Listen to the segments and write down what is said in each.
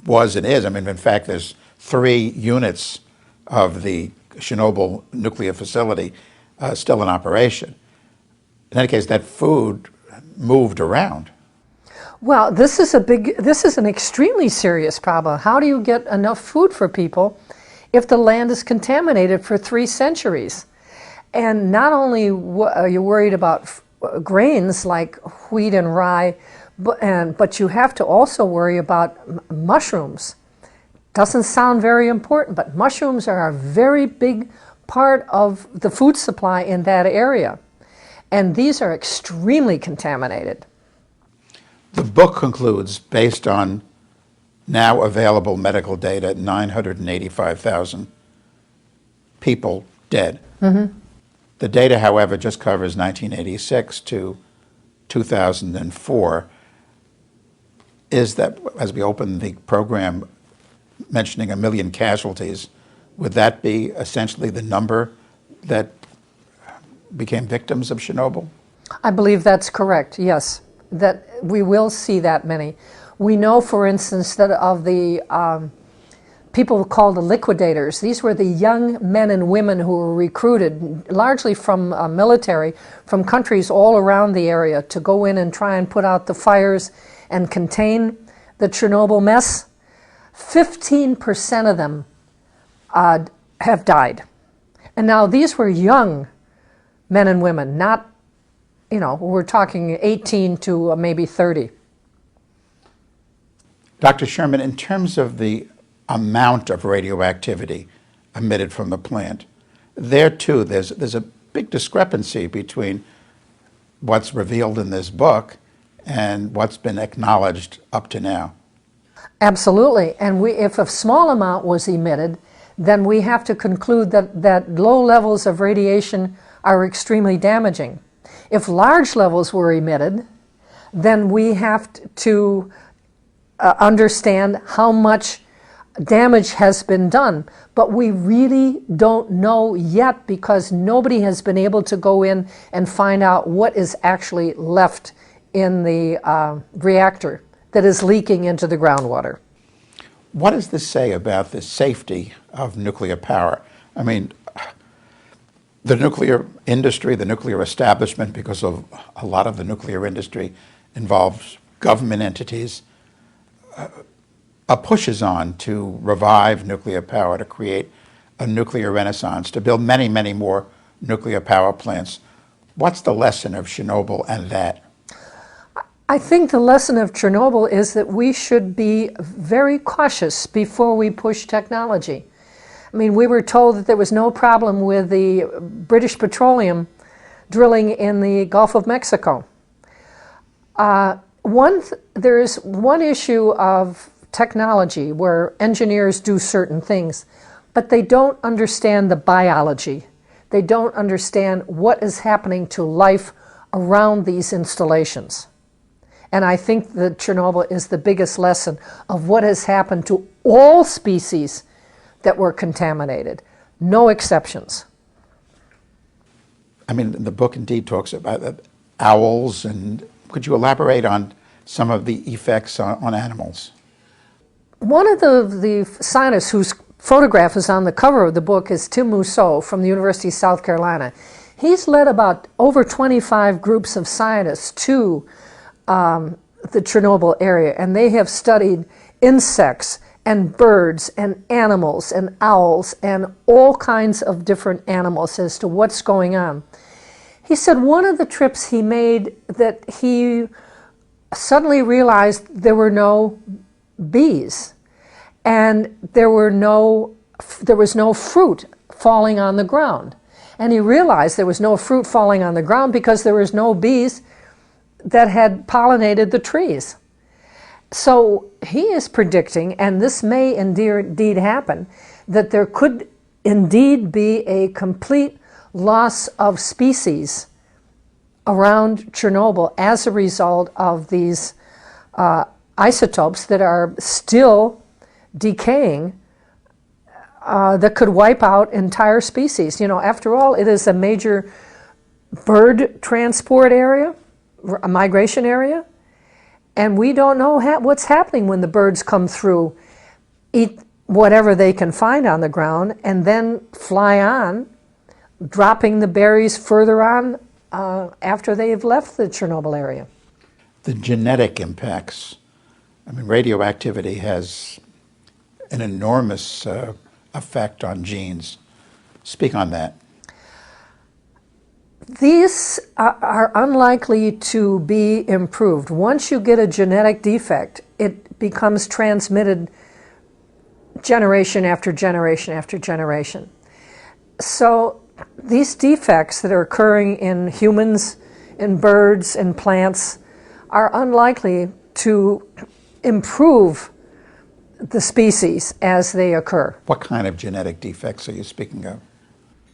was and is. I mean, in fact, there's 3 units of the Chernobyl nuclear facility still in operation. In any case, that food moved around. Well, this is an extremely serious problem. How do you get enough food for people if the land is contaminated for 3 centuries? And not only are you worried about grains like wheat and rye, but you have to also worry about mushrooms. Doesn't sound very important, but mushrooms are a very big part of the food supply in that area. And these are extremely contaminated. The book concludes, based on now available medical data, 985,000 people dead. Mm-hmm. The data, however, just covers 1986 to 2004. Is that, as we open the program, mentioning 1 million casualties, would that be essentially the number that became victims of Chernobyl? I believe that's correct, yes, that we will see that many. We know, for instance, that of the people called the liquidators, these were the young men and women who were recruited largely from military, from countries all around the area to go in and try and put out the fires and contain the Chernobyl mess. 15% of them have died. And now these were young men and women, not, we're talking 18 to maybe 30. Dr. Sherman, in terms of the amount of radioactivity emitted from the plant, there too, there's a big discrepancy between what's revealed in this book and what's been acknowledged up to now. Absolutely. And if a small amount was emitted, then we have to conclude that low levels of radiation are extremely damaging. If large levels were emitted, then we have to understand how much damage has been done. But we really don't know yet because nobody has been able to go in and find out what is actually left in the reactor that is leaking into the groundwater. What does this say about the safety of nuclear power? I mean, the nuclear industry, the nuclear establishment, because of a lot of the nuclear industry involves government entities, pushes on to revive nuclear power, to create a nuclear renaissance, to build many, many more nuclear power plants. What's the lesson of Chernobyl and that? I think the lesson of Chernobyl is that we should be very cautious before we push technology. I mean, we were told that there was no problem with the British petroleum drilling in the Gulf of Mexico. There is one issue of technology where engineers do certain things, but they don't understand the biology. They don't understand what is happening to life around these installations. And I think that Chernobyl is the biggest lesson of what has happened to all species that were contaminated, no exceptions. I mean, the book indeed talks about owls, and could you elaborate on some of the effects on animals? One of the scientists whose photograph is on the cover of the book is Tim Mousseau from the University of South Carolina. He's led about over 25 groups of scientists to the Chernobyl area, and they have studied insects and birds and animals and owls and all kinds of different animals as to what's going on. He said one of the trips he made that he suddenly realized there were no bees and there was no fruit falling on the ground. And he realized there was no fruit falling on the ground because there was no bees that had pollinated the trees. So he is predicting, and this may indeed happen, that there could indeed be a complete loss of species around Chernobyl as a result of these isotopes that are still decaying that could wipe out entire species. After all, it is a major bird transport area, a migration area, And we don't know what's happening when the birds come through, eat whatever they can find on the ground, and then fly on, dropping the berries further on after they've left the Chernobyl area. The genetic impacts. I mean, radioactivity has an enormous effect on genes. Speak on that. These are unlikely to be improved. Once you get a genetic defect, it becomes transmitted generation after generation after generation. So these defects that are occurring in humans, in birds, in plants, are unlikely to improve the species as they occur. What kind of genetic defects are you speaking of?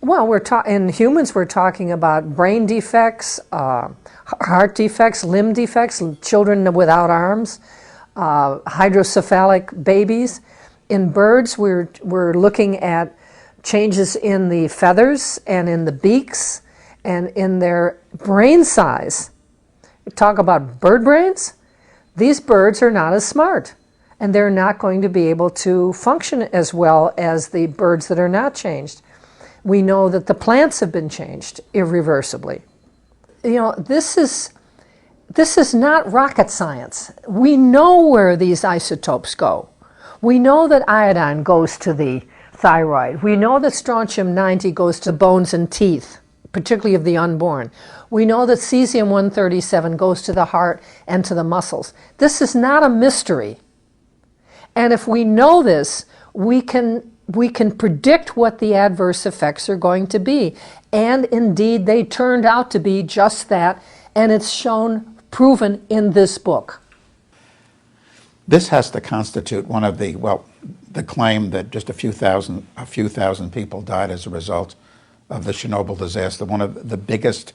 Well, in humans, we're talking about brain defects, heart defects, limb defects, children without arms, hydrocephalic babies. In birds, we're looking at changes in the feathers and in the beaks and in their brain size. Talk about bird brains. These birds are not as smart, and they're not going to be able to function as well as the birds that are not changed. We know that the plants have been changed irreversibly. You know, this is not rocket science. We know where these isotopes go. We know that iodine goes to the thyroid. We know that strontium-90 goes to bones and teeth, particularly of the unborn. We know that cesium-137 goes to the heart and to the muscles. This is not a mystery. And if we know this, we can predict what the adverse effects are going to be. And indeed, they turned out to be just that, and it's proven in this book. This has to constitute one of the claim that just a few thousand people died as a result of the Chernobyl disaster, one of the biggest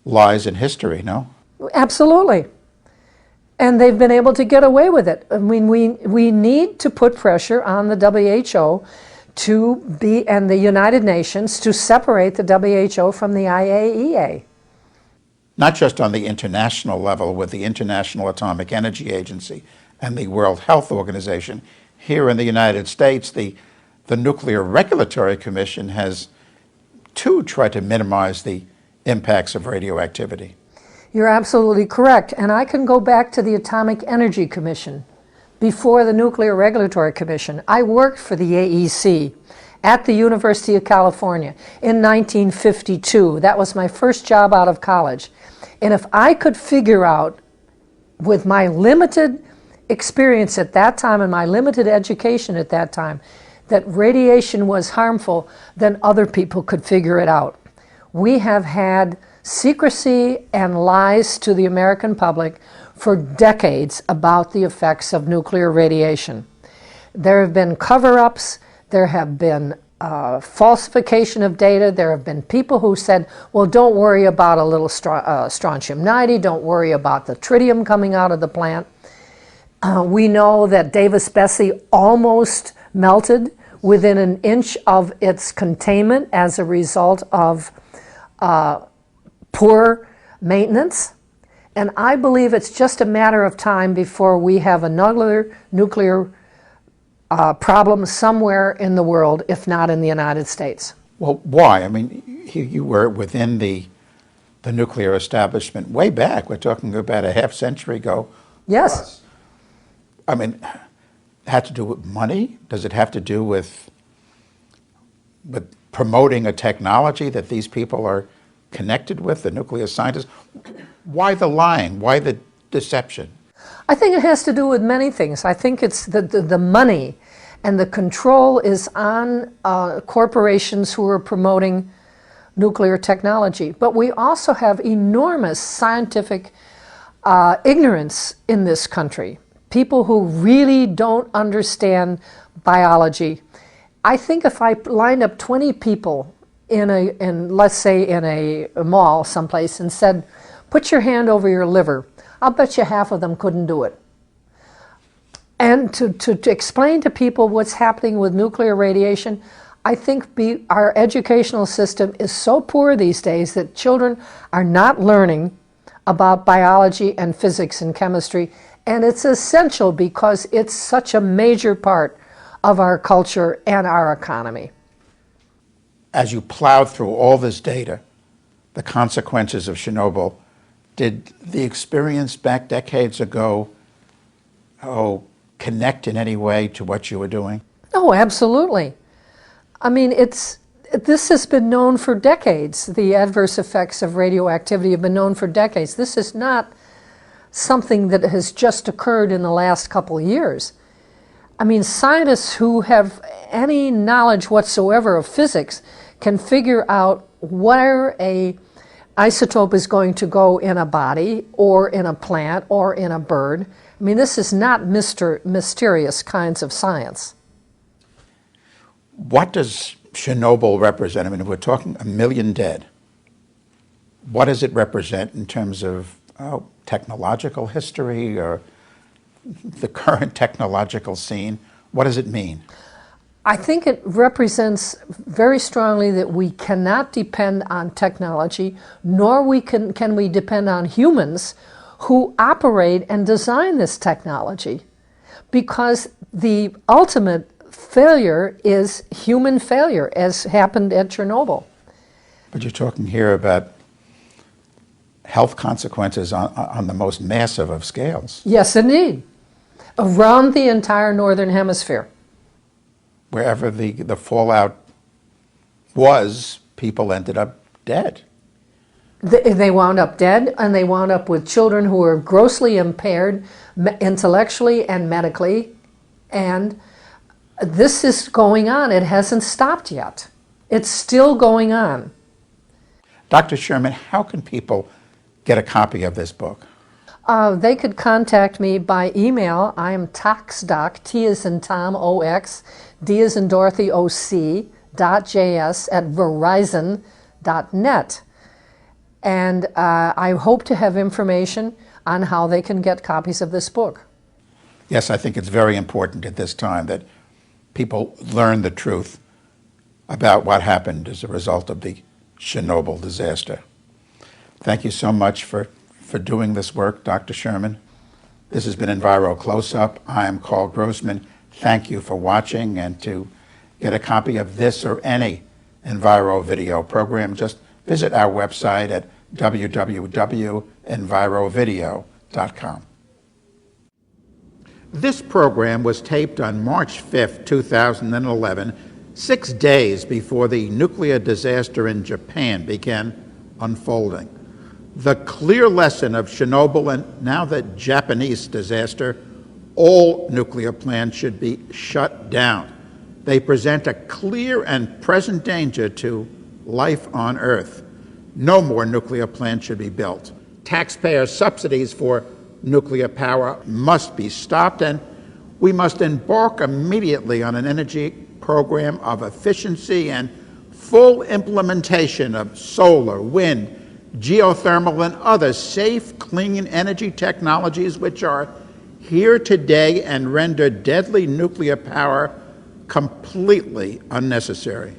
lies in history, no? Absolutely. And they've been able to get away with it. I mean, we need to put pressure on the WHO and the United Nations to separate the WHO from the IAEA. Not just on the international level with the International Atomic Energy Agency and the World Health Organization. Here in the United States, the Nuclear Regulatory Commission has too tried to minimize the impacts of radioactivity. You're absolutely correct. And I can go back to the Atomic Energy Commission before the Nuclear Regulatory Commission. I worked for the AEC at the University of California in 1952. That was my first job out of college. And if I could figure out, with my limited experience at that time and my limited education at that time, that radiation was harmful, then other people could figure it out. We have had secrecy and lies to the American public for decades about the effects of nuclear radiation. There have been cover-ups, there have been falsification of data, there have been people who said, well, don't worry about a little strontium-90, don't worry about the tritium coming out of the plant. We know that Davis-Besse almost melted within an inch of its containment as a result of poor maintenance. And I believe it's just a matter of time before we have another nuclear problem somewhere in the world, if not in the United States. Well, why? I mean, you were within the nuclear establishment way back. We're talking about a half century ago. Yes. Plus. I mean, it had to do with money? Does it have to do with promoting a technology that these people are connected with, the nuclear scientists? Why the lying? Why the deception? I think it has to do with many things. I think it's the money and the control is on corporations who are promoting nuclear technology. But we also have enormous scientific ignorance in this country. People who really don't understand biology. I think if I lined up 20 people let's say in a mall someplace and said, put your hand over your liver, I'll bet you half of them couldn't do it. And to explain to people what's happening with nuclear radiation, I think our educational system is so poor these days that children are not learning about biology and physics and chemistry, and it's essential because it's such a major part of our culture and our economy. As you plowed through all this data, the consequences of Chernobyl, did the experience back decades ago, connect in any way to what you were doing? Oh, absolutely. I mean, this has been known for decades. The adverse effects of radioactivity have been known for decades. This is not something that has just occurred in the last couple of years. I mean, scientists who have any knowledge whatsoever of physics can figure out where a isotope is going to go in a body or in a plant or in a bird. I mean, this is not mysterious kinds of science. What does Chernobyl represent? I mean, if we're talking 1 million dead, what does it represent in terms of technological history or the current technological scene? What does it mean? I think it represents very strongly that we cannot depend on technology, nor can we depend on humans who operate and design this technology, because the ultimate failure is human failure, as happened at Chernobyl. But you're talking here about health consequences on the most massive of scales. Yes, indeed. Around the entire northern hemisphere. Wherever the fallout was, people ended up dead. They wound up dead, and they wound up with children who were grossly impaired intellectually and medically. And this is going on. It hasn't stopped yet. It's still going on. Dr. Sherman, how can people get a copy of this book? They could contact me by email. I am ToxDoc, T as in Tom, O-X, D as in Dorothy, O-C, .js at verizon.net. And I hope to have information on how they can get copies of this book. Yes, I think it's very important at this time that people learn the truth about what happened as a result of the Chernobyl disaster. Thank you so much for doing this work, Dr. Sherman. This has been Enviro Close-Up. I am Carl Grossman. Thank you for watching, and to get a copy of this or any Enviro video program, just visit our website at www.envirovideo.com. This program was taped on March 5th, 2011, 6 days before the nuclear disaster in Japan began unfolding. The clear lesson of Chernobyl and now the Japanese disaster: all nuclear plants should be shut down. They present a clear and present danger to life on Earth. No more nuclear plants should be built. Taxpayer subsidies for nuclear power must be stopped, and we must embark immediately on an energy program of efficiency and full implementation of solar, wind, geothermal, and other safe, clean energy technologies which are here today and render deadly nuclear power completely unnecessary.